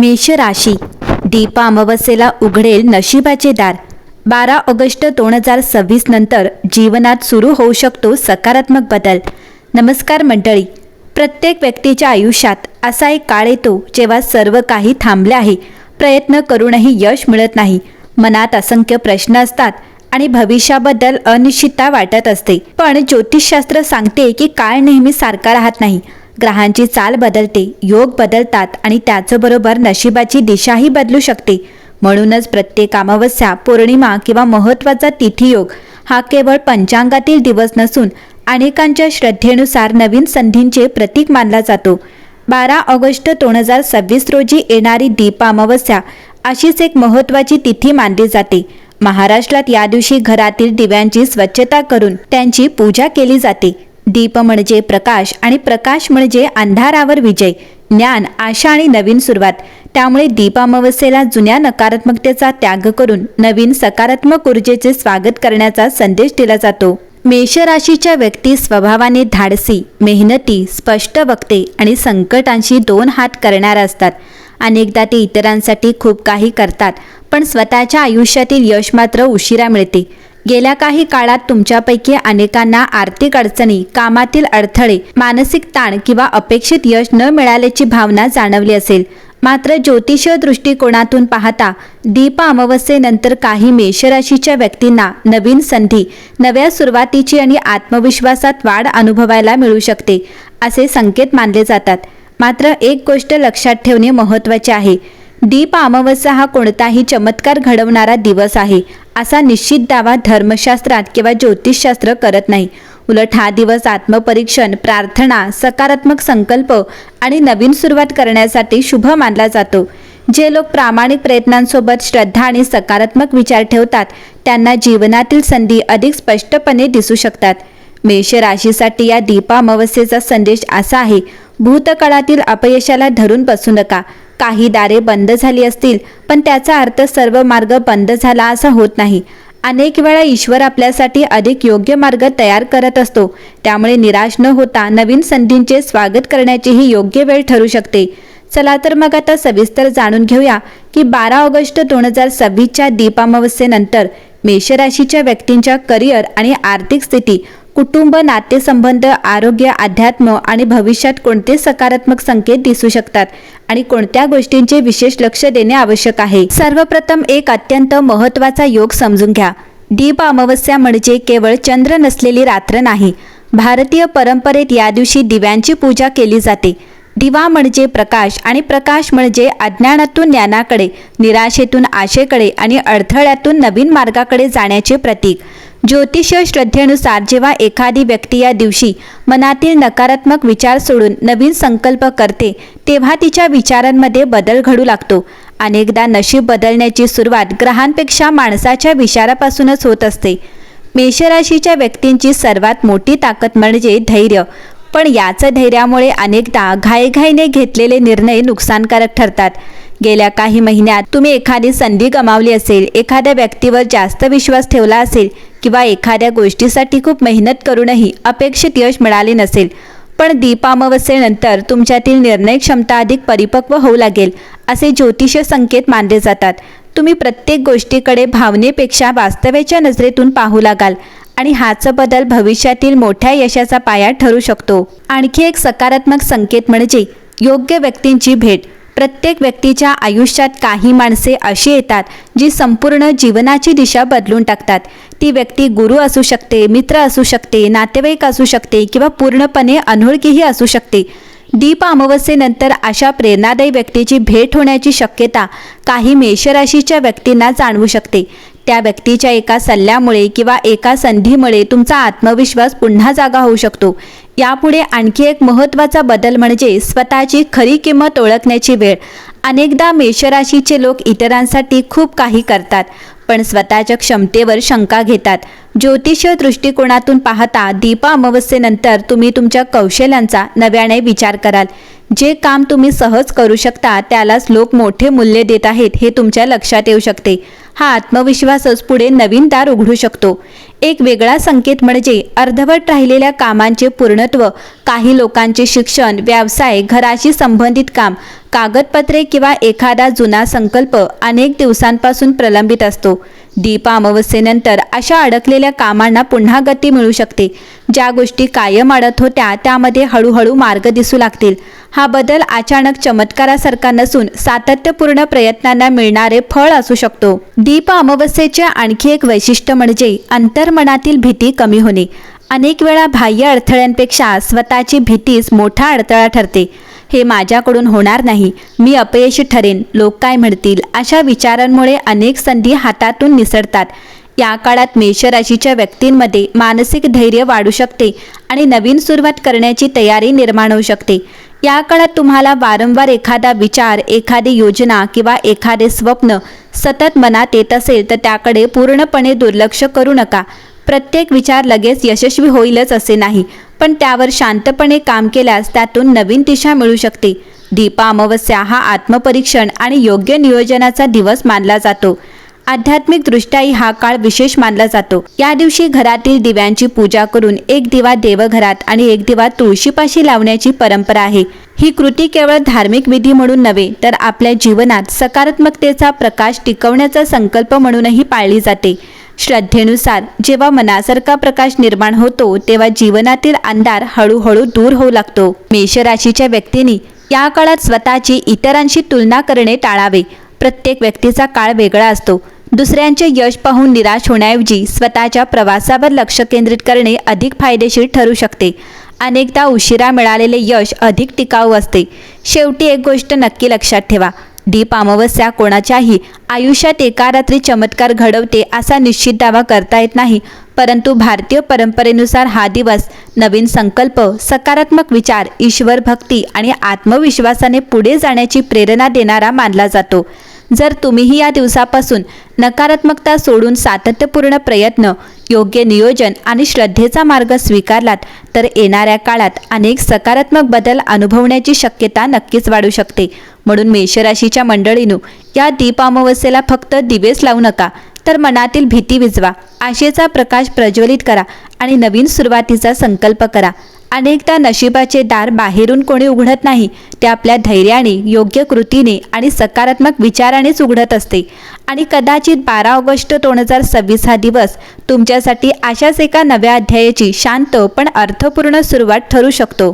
मेष राशी, दीप अमावस्येला उघडेल नशिबाचे दार. 12 ऑगस्ट 2026 नंतर जीवनात सुरू होऊ शकतो सकारात्मक बदल. नमस्कार मंडळी. प्रत्येक व्यक्तीच्या आयुष्यात असा एक काळ येतो जेव्हा सर्व काही थांबले आहे. प्रयत्न करूनही यश मिळत नाही. मनात असंख्य प्रश्न असतात आणि भविष्याबद्दल अनिश्चितता वाटत असते. पण ज्योतिषशास्त्र सांगते की काळ नेहमी सारखा राहत नाही. ग्रहांची चाल बदलते, योग बदलतात आणि त्याचबरोबर नशिबाची दिशाही बदलू शकते. म्हणूनच प्रत्येक अमावस्या, पौर्णिमा किंवा महत्त्वाचा तिथीयोग हा केवळ पंचांगातील दिवस नसून अनेकांच्या श्रद्धेनुसार नवीन संधींचे प्रतीक मानला जातो. 12 ऑगस्ट 2026 रोजी येणारी दीप अमावस्या अशीच एक महत्त्वाची तिथी मानली जाते. महाराष्ट्रात या दिवशी घरातील दिव्यांची स्वच्छता करून त्यांची पूजा केली जाते. दीप म्हणजे प्रकाश आणि प्रकाश म्हणजे अंधारावर विजय, ज्ञान, आशा आणि नवीन सुरुवात. त्यामुळे दीप अमावस्येला जुन्या नकारात्मकतेचा त्याग करून नवीन सकारात्मक ऊर्जेचे स्वागत करण्याचा संदेश दिला जातो. मेष राशीच्या व्यक्ती स्वभावाने धाडसी, मेहनती, स्पष्ट वक्ते आणि संकटांशी 2 हात करणाऱ्या असतात. अनेकदा ते इतरांसाठी खूप काही करतात, पण स्वतःच्या आयुष्यातील यश मात्र उशिरा मिळते. गेल्या काही काळात तुमच्यापैकी अनेकांना आर्थिक अडचणी, कामातील अडथळे, मानसिक ताण किंवा अपेक्षित यश न मिळाल्याची भावना जाणवली असेल. मात्र ज्योतिषीय दृष्टिकोनातून पाहता दीप अमावस्येनंतर काही मेषराशीच्या व्यक्तींना नवीन संधी, नव्या सुरुवातीची आणि आत्मविश्वासात वाढ अनुभवायला मिळू शकते, असे संकेत मानले जातात. मात्र एक गोष्ट लक्षात ठेवणे महत्त्वाचे आहे. दीप अमावस्या हा कोणताही चमत्कार घडवणारा दिवस आहे असा निश्चित दावा धर्मशास्त्रात किंवा ज्योतिषशास्त्र करत नाही. उलट हा दिवस आत्मपरीक्षण, प्रार्थना, सकारात्मक संकल्प आणि नवीन सुरुवात करण्यासाठी शुभ मानला जातो. जे लोक प्रामाणिक प्रयत्नांसोबत श्रद्धा आणि सकारात्मक विचार ठेवतात त्यांना जीवनातील संधी अधिक स्पष्टपणे दिसू शकतात. मेष राशीसाठी या दीप अमावस्येचा संदेश असा आहे: भूतकाळातील अपयशाला धरून बसू नका. काही दारे बंद झाली असतील, पण त्याचा अर्थ सर्व मार्ग बंद झाला असा होत नाही. अनेक वेळा ईश्वर आपल्यासाठी अधिक योग्य मार्ग तयार करत असतो. त्यामुळे निराश न होता नवीन संधींचे स्वागत करण्याची ही योग्य वेळ ठरू शकते. चला तर मग आता सविस्तर जाणून घेऊया की 12 ऑगस्ट 2026च्या दीप अमावस्येनंतर मेषराशीच्या व्यक्तींच्या करिअर आणि आर्थिक स्थिती, कुटुंब, नातेसंबंध, आरोग्य, अध्यात्म आणि भविष्यात कोणते सकारात्मक संकेत दिसू शकतात आणि कोणत्या गोष्टींचे विशेष लक्ष देणे आवश्यक आहे. सर्वप्रथम एक अत्यंत महत्त्वाचा योग समजून घ्या. दीप अमावस्या म्हणजे केवळ चंद्र नसलेली रात्र नाही. भारतीय परंपरेत या दिवशी दिव्यांची पूजा केली जाते. दिवा म्हणजे प्रकाश आणि प्रकाश म्हणजे अज्ञानातून ज्ञानाकडे, निराशेतून आशेकडे आणि अडथळ्यातून नवीन मार्गाकडे जाण्याचे प्रतीक. ज्योतिषीय श्रद्धेनुसार जेव्हा एखादी व्यक्ती या दिवशी मनातील नकारात्मक विचार सोडून नवीन संकल्प करते तेव्हा तिच्या विचारांमध्ये बदल घडू लागतो. अनेकदा नशीब बदलण्याची सुरुवात ग्रहांपेक्षा माणसाच्या विचारापासूनच होत असते. मेषराशीच्या व्यक्तींची सर्वात मोठी ताकद म्हणजे धैर्य. पण याच धैर्यामुळे अनेकदा घाईघाईने घेतलेले निर्णय नुकसानकारक ठरतात. गेल्या काही महिन्यात तुम्ही एखादी संधी गमावली असेल, एखाद्या व्यक्तीवर जास्त विश्वास ठेवला असेल किंवा एखाद्या गोष्टीसाठी खूप मेहनत करूनही अपेक्षित यश मिळाले नसेल. पण दीप अमावस्येनंतर तुमच्यातील निर्णय क्षमता अधिक परिपक्व होऊ लागेल असे ज्योतिषीय संकेत मानले जातात. तुम्ही प्रत्येक गोष्टीकडे भावनेपेक्षा वास्तव्याच्या नजरेतून पाहू लागाल आणि हाच बदल भविष्यातील मोठ्या यशाचा पाया ठरू शकतो. आणखी एक सकारात्मक संकेत म्हणजे योग्य व्यक्तींची भेट. प्रत्येक व्यक्तीच्या आयुष्यात काही माणसे अशी येतात जी संपूर्ण जीवनाची दिशा बदलून टाकतात. ती व्यक्ती गुरु असू शकते, मित्र असू शकते, नातेवाईक असू शकते किंवा पूर्णपणे अनोळखीही असू शकते. दीप अमावस्येनंतर अशा प्रेरणादायी व्यक्तीची भेट होण्याची शक्यता काही मेषराशीच्या व्यक्तींना जाणवू शकते. त्या व्यक्तीच्या एका सल्ल्यामुळे किंवा एका संधीमुळे तुमचा आत्मविश्वास पुन्हा जागा होऊ शकतो. यापुढे आणखी एक महत्त्वाचा बदल म्हणजे स्वतःची खरी किंमत ओळखण्याची वेळ. अनेकदा मेषराशीचे लोक इतरांसाठी खूप काही करतात, पण स्वतःच्या क्षमतेवर शंका घेतात. ज्योतिषीय दृष्टिकोनातून पाहता दीप अमावस्येनंतर तुम्ही तुमच्या कौशल्यांचा नव्याने विचार कराल. जे काम तुम्ही सहज करू शकता त्यालाच लोक मोठे मूल्य देत आहेत हे तुमच्या लक्षात येऊ शकते. हा आत्मविश्वासच पुढे नवीन दार उघडू शकतो. एक वेगळा संकेत म्हणजे अर्धवट राहिलेल्या कामांचे पूर्णत्व. काही लोकांचे शिक्षण, व्यवसाय, घराशी संबंधित काम, कागदपत्रे किंवा एखादा जुना संकल्प अनेक दिवसांपासून प्रलंबित असतो. दीप अमावस्येनंतर अशा अडकलेल्या कामांना पुन्हा गती मिळू शकते. ज्या गोष्टी कायम अडत होत्या त्यामध्ये हळूहळू मार्ग दिसू लागतील. हा बदल अचानक चमत्कारासारखा नसून सातत्यपूर्ण प्रयत्नांना मिळणारे फळ असू शकतो. दीप अमावस्येचे आणखी एक वैशिष्ट्य म्हणजे अंतर्मनातील भीती कमी होणे. अनेक वेळा बाह्य अडथळ्यांपेक्षा स्वतःची भीतीच मोठा अडथळा ठरते. हे माझ्याकडून होणार नाही, मी अपयशी ठरेन, लोक काय म्हणतील, अशा विचारांमुळे अनेक संधी हातातून निसटतात. या काळात मेषराशीच्या व्यक्तींमध्ये मानसिक धैर्य वाढू शकते आणि नवीन सुरुवात करण्याची तयारी निर्माण होऊ शकते. या काळात तुम्हाला वारंवार एखादा विचार, एखादी योजना किंवा एखादे स्वप्न सतत मनात येत असेल तर त्याकडे पूर्णपणे दुर्लक्ष करू नका. प्रत्येक विचार लगेच यशस्वी होईलच असे नाही, पण त्यावर शांतपणे काम केल्यास त्यातून नवीन दिशा मिळू शकते. दीप अमावस्या हा आत्मपरीक्षण आणि योग्य नियोजनाचा दिवस मानला जातो. आध्यात्मिकदृष्ट्याही हा काळ विशेष मानला जातो. या दिवशी घरातील दिव्यांची पूजा करून एक दिवा देवघरात आणि एक दिवा तुळशीपाशी लावण्याची परंपरा आहे. ही कृती केवळ धार्मिक विधी म्हणून नव्हे तर आपल्या जीवनात सकारात्मकतेचा प्रकाश टिकवण्याचा संकल्प म्हणूनही पाळली जाते. श्रद्धेनुसार जेव्हा मनासारखा प्रकाश निर्माण होतो तेव्हा जीवनातील अंधार हळूहळू दूर होऊ लागतो. मेषराशीच्या व्यक्तींनी या काळात स्वतःची इतरांशी तुलना करणे टाळावे. प्रत्येक व्यक्तीचा काळ वेगळा असतो. दुसऱ्यांचे यश पाहून निराश होण्याऐवजी स्वतःच्या प्रवासावर लक्ष केंद्रित करणे अधिक फायदेशीर ठरू शकते. अनेकदा उशिरा मिळालेले यश अधिक टिकाऊ असते. शेवटी एक गोष्ट नक्की लक्षात ठेवा, दीप अमावस्या कोणाच्याही आयुष्यात एका रात्री चमत्कार घडवते असा निश्चित दावा करता येत नाही, परंतु भारतीय परंपरेनुसार हा दिवस नवीन संकल्प, सकारात्मक विचार, ईश्वर भक्ती आणि आत्मविश्वासाने पुढे जाण्याची प्रेरणा देणारा मानला जातो. जर तुम्हीही या दिवसापासून नकारात्मकता सोडून सातत्यपूर्ण प्रयत्न, योग्य नियोजन आणि श्रद्धेचा मार्ग स्वीकारलात तर येणाऱ्या काळात अनेक सकारात्मक बदल अनुभवण्याची शक्यता नक्कीच वाढू शकते. म्हणून मेषराशीच्या मंडळींनो, या दीप अमावस्येला फक्त दिवेच लावू नका, तर मनातील भीती विझवा, आशेचा प्रकाश प्रज्वलित करा आणि नवीन सुरुवातीचा संकल्प करा. अनेकदा नशिबाचे दार बाहेरून कोणी उघडत नाही, ते आपल्या धैर्याने, योग्य कृतीने आणि सकारात्मक विचारानेच उघडत असते. आणि कदाचित 12 ऑगस्ट 2026 हा दिवस तुमच्यासाठी अशाच एका नव्या अध्यायाची शांत पण अर्थपूर्ण सुरुवात ठरू शकतो.